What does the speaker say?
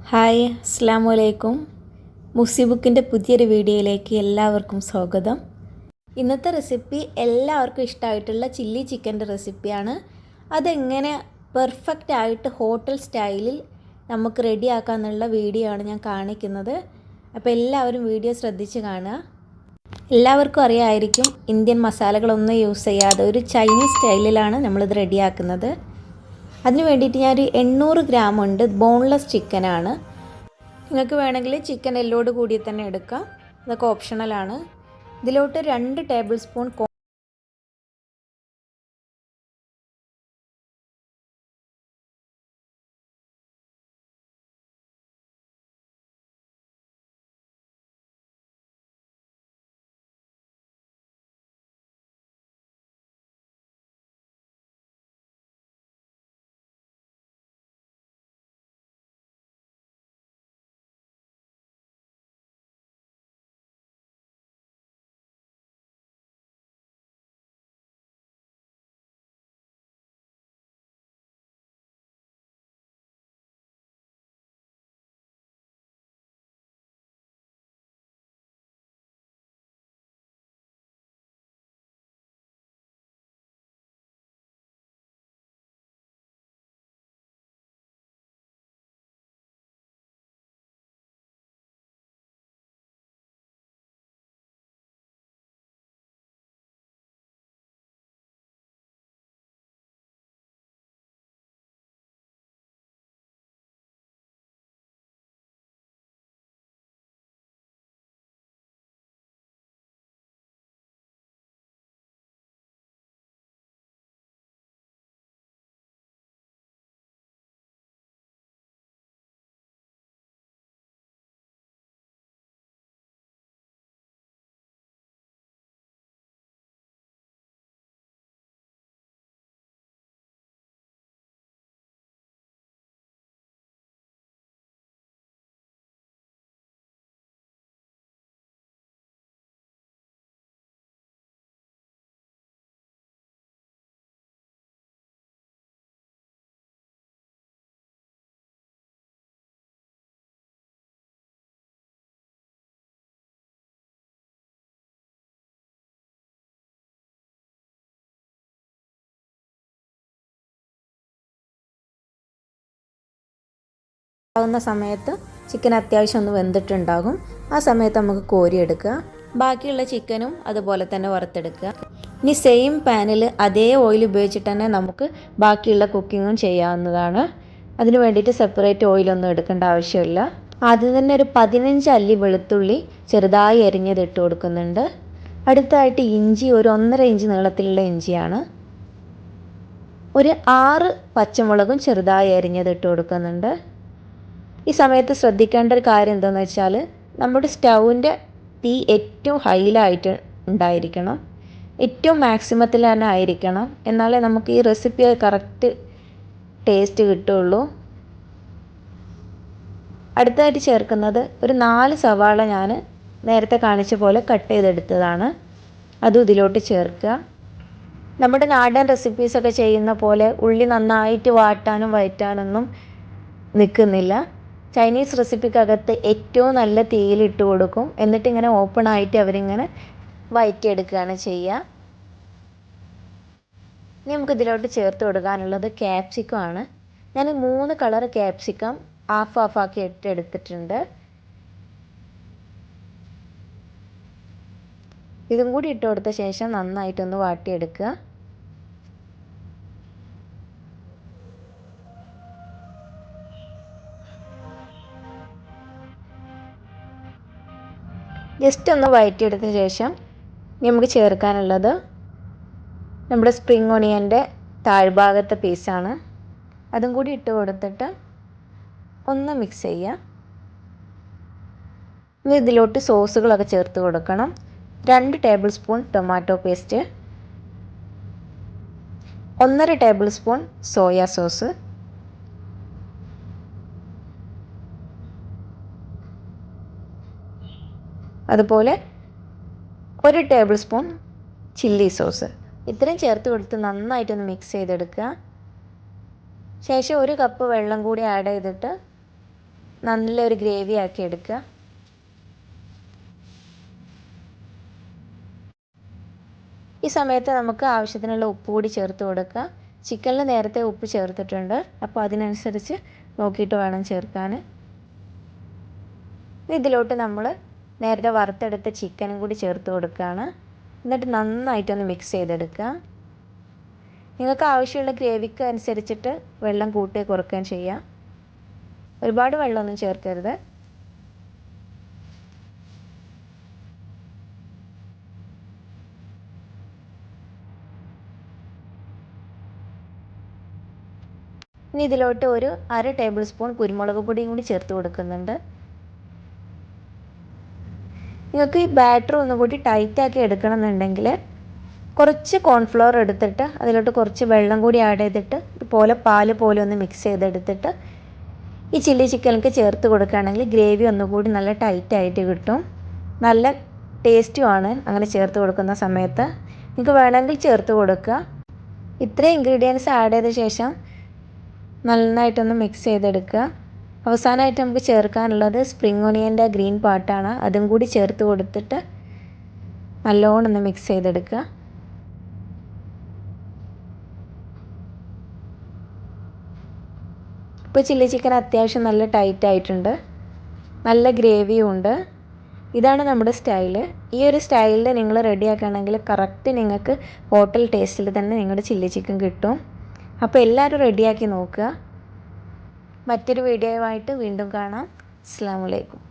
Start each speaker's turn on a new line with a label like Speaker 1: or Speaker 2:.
Speaker 1: Hi അസ്സാമു അലൈക്കും. മുസി ബുക്കിൻ്റെ പുതിയൊരു വീഡിയോയിലേക്ക് എല്ലാവർക്കും സ്വാഗതം. ഇന്നത്തെ റെസിപ്പി എല്ലാവർക്കും ഇഷ്ടമായിട്ടുള്ള ചില്ലി ചിക്കൻ്റെ റെസിപ്പിയാണ്. അതെങ്ങനെ പെർഫെക്റ്റ് ആയിട്ട് ഹോട്ടൽ സ്റ്റൈലിൽ നമുക്ക് റെഡിയാക്കാമെന്നുള്ള വീഡിയോ ആണ് ഞാൻ കാണിക്കുന്നത്. അപ്പോൾ എല്ലാവരും വീഡിയോ ശ്രദ്ധിച്ച് കാണുക. എല്ലാവർക്കും അറിയാമായിരിക്കും, ഇന്ത്യൻ മസാലകളൊന്നും യൂസ് ചെയ്യാതെ ഒരു ചൈനീസ് സ്റ്റൈലിലാണ് നമ്മളിത് റെഡിയാക്കുന്നത്. അതിന് വേണ്ടിയിട്ട് ഞാനൊരു 800 ഗ്രാം ഉണ്ട്, ബോൺലെസ് ചിക്കനാണ്. നിങ്ങൾക്ക് വേണമെങ്കിൽ ചിക്കൻ എല്ലോട് കൂടി തന്നെ എടുക്കാം, അതൊക്കെ ഓപ്ഷണലാണ്. ഇതിലോട്ട് 2 ടേബിൾ സ്പൂൺ ആവുന്ന സമയത്ത് ചിക്കൻ അത്യാവശ്യം ഒന്ന് വെന്തിട്ടുണ്ടാകും. ആ സമയത്ത് നമുക്ക് കോരിയെടുക്കുക. ബാക്കിയുള്ള ചിക്കനും അതുപോലെ തന്നെ വറുത്തെടുക്കുക. ഇനി സെയിം പാനിൽ അതേ ഓയിൽ ഉപയോഗിച്ചിട്ട് തന്നെ നമുക്ക് ബാക്കിയുള്ള കുക്കിങ്ങും ചെയ്യാവുന്നതാണ്. അതിന് വേണ്ടിയിട്ട് സെപ്പറേറ്റ് ഓയിലൊന്നും എടുക്കേണ്ട ആവശ്യമില്ല. ആദ്യം തന്നെ ഒരു 15 അല്ലി വെളുത്തുള്ളി ചെറുതായി അരിഞ്ഞത് ഇട്ട് കൊടുക്കുന്നുണ്ട്. അടുത്തായിട്ട് ഇഞ്ചി, ഒരു 1.5 ഇഞ്ച് നീളത്തിലുള്ള ഇഞ്ചിയാണ്. ഒരു 6 പച്ചമുളകും ചെറുതായി അരിഞ്ഞത് ഇട്ട് കൊടുക്കുന്നുണ്ട്. ഈ സമയത്ത് ശ്രദ്ധിക്കേണ്ട ഒരു കാര്യം എന്താണെന്ന് വെച്ചാൽ, നമ്മുടെ സ്റ്റൗവിൻ്റെ തീ ഏറ്റവും ഹൈയിലായിട്ട് ഉണ്ടായിരിക്കണം, ഏറ്റവും മാക്സിമത്തിൽ തന്നെ ആയിരിക്കണം. എന്നാലേ നമുക്ക് ഈ റെസിപ്പി കറക്റ്റ് ടേസ്റ്റ് കിട്ടുള്ളൂ. അടുത്തായിട്ട് ചേർക്കുന്നത് ഒരു 4 സവാള ഞാൻ നേരത്തെ കാണിച്ച പോലെ കട്ട് ചെയ്തെടുത്തതാണ്. അതും ഇതിലോട്ട് ചേർക്കുക. നമ്മുടെ നാടൻ റെസിപ്പീസൊക്കെ ചെയ്യുന്ന പോലെ ഉള്ളി നന്നായിട്ട് വാട്ടാനും വഴറ്റാനൊന്നും നിൽക്കുന്നില്ല. ചൈനീസ് റെസിപ്പിക്കകത്ത് ഏറ്റവും നല്ല തീയിലിട്ട് കൊടുക്കും, എന്നിട്ട് ഇങ്ങനെ ഓപ്പൺ ആയിട്ട് അവരിങ്ങനെ വഴറ്റിയെടുക്കുകയാണ് ചെയ്യുക. ഇനി നമുക്ക് ഇതിലോട്ട് ചേർത്ത് കൊടുക്കാനുള്ളത് ക്യാപ്സിക്കം ആണ്. ഞാൻ 3 കളർ ക്യാപ്സിക്കം ഹാഫ് ആക്കി എടുത്തിട്ടുണ്ട്. ഇതും കൂടി ഇട്ട് കൊടുത്ത ശേഷം നന്നായിട്ടൊന്ന് വാട്ടിയെടുക്കുക. ജസ്റ്റ് ഒന്ന് വഴറ്റിയെടുത്ത ശേഷം നമുക്ക് ചേർക്കാനുള്ളത് നമ്മുടെ സ്പ്രിംഗ് ഓണിയൻ്റെ താഴ്ഭാഗത്തെ പീസാണ്. അതും കൂടി ഇട്ട് കൊടുത്തിട്ട് ഒന്ന് മിക്സ് ചെയ്യുക. ഇനി ഇതിലോട്ട് സോസുകളൊക്കെ ചേർത്ത് കൊടുക്കണം. 2 table spoon tomato paste, 1.5 table spoon soya sauce, അതുപോലെ 1 ടേബിൾ സ്പൂൺ ചില്ലി സോസ്. ഇത്രയും ചേർത്ത് കൊടുത്ത് നന്നായിട്ടൊന്ന് മിക്സ് ചെയ്തെടുക്കുക. ശേഷം 1 കപ്പ് വെള്ളം കൂടി ആഡ് ചെയ്തിട്ട് നല്ലൊരു ഗ്രേവി ആക്കി എടുക്കുക. ഈ സമയത്ത് നമുക്ക് ആവശ്യത്തിനുള്ള ഉപ്പ് കൂടി ചേർത്ത് കൊടുക്കുക. ചിക്കനിൽ നേരത്തെ ഉപ്പ് ചേർത്തിട്ടുണ്ട്, അപ്പോൾ അതിനനുസരിച്ച് നോക്കിയിട്ട് വേണം ചേർക്കാൻ. ഇതിലോട്ട് നമ്മൾ നേരത്തെ വറുത്തെടുത്ത ചിക്കനും കൂടി ചേർത്ത് കൊടുക്കുകയാണ്. എന്നിട്ട് നന്നായിട്ടൊന്ന് മിക്സ് ചെയ്തെടുക്കുക. നിങ്ങൾക്ക് ആവശ്യമുള്ള ഗ്രേവിക്ക് അനുസരിച്ചിട്ട് വെള്ളം കൂട്ടുകയോ കുറയ്ക്കുകയും ചെയ്യാം. ഒരുപാട് വെള്ളമൊന്നും ചേർക്കരുത്. ഇനി ഇതിലോട്ട് ഒരു 1/2 ടേബിൾ സ്പൂൺ കുരുമുളക് പൊടിയും കൂടി ചേർത്ത് കൊടുക്കുന്നുണ്ട്. നിങ്ങൾക്ക് ഈ ബാറ്റർ ഒന്നുകൂടി ടൈറ്റാക്കി എടുക്കണം എന്നുണ്ടെങ്കിൽ കുറച്ച് കോൺഫ്ലവർ എടുത്തിട്ട് അതിലോട്ട് കുറച്ച് വെള്ളം കൂടി ആഡ് ചെയ്തിട്ട് ഇതുപോലെ പാല് പോലെ ഒന്ന് മിക്സ് ചെയ്തെടുത്തിട്ട് ഈ ചില്ലി ചിക്കനിലേക്ക് ചേർത്ത് കൊടുക്കുകയാണെങ്കിൽ ഗ്രേവി ഒന്നുകൂടി നല്ല ടൈറ്റായിട്ട് കിട്ടും. നല്ല ടേസ്റ്റുമാണ് അങ്ങനെ ചേർത്ത് കൊടുക്കുന്ന സമയത്ത്. നിങ്ങൾക്ക് വേണമെങ്കിൽ ചേർത്ത് കൊടുക്കുക. ഇത്രയും ഇൻഗ്രീഡിയൻസ് ആഡ് ചെയ്ത ശേഷം നന്നായിട്ടൊന്ന് മിക്സ് ചെയ്തെടുക്കുക. അവസാനമായിട്ട് നമുക്ക് ചേർക്കാനുള്ളത് സ്പ്രിംഗ് ഒണിയൻ്റെ ഗ്രീൻ പാർട്ടാണ്. അതും കൂടി ചേർത്ത് കൊടുത്തിട്ട് നല്ലോണം ഒന്ന് മിക്സ് ചെയ്തെടുക്കുക. ഇപ്പോൾ ചില്ലി ചിക്കൻ അത്യാവശ്യം നല്ല ടൈറ്റ് ആയിട്ടുണ്ട്, നല്ല ഗ്രേവിയും ഉണ്ട്. ഇതാണ് നമ്മുടെ സ്റ്റൈല്. ഈ ഒരു സ്റ്റൈലിൽ നിങ്ങൾ റെഡിയാക്കുകയാണെങ്കിൽ കറക്റ്റ് നിങ്ങൾക്ക് ഹോട്ടൽ ടേസ്റ്റിൽ തന്നെ നിങ്ങളുടെ ചില്ലി ചിക്കൻ കിട്ടും. അപ്പോൾ എല്ലാവരും റെഡിയാക്കി നോക്കുക. മറ്റൊരു വീഡിയോയുമായിട്ട് വീണ്ടും കാണാം. അസ്സലാമു അലൈക്കും.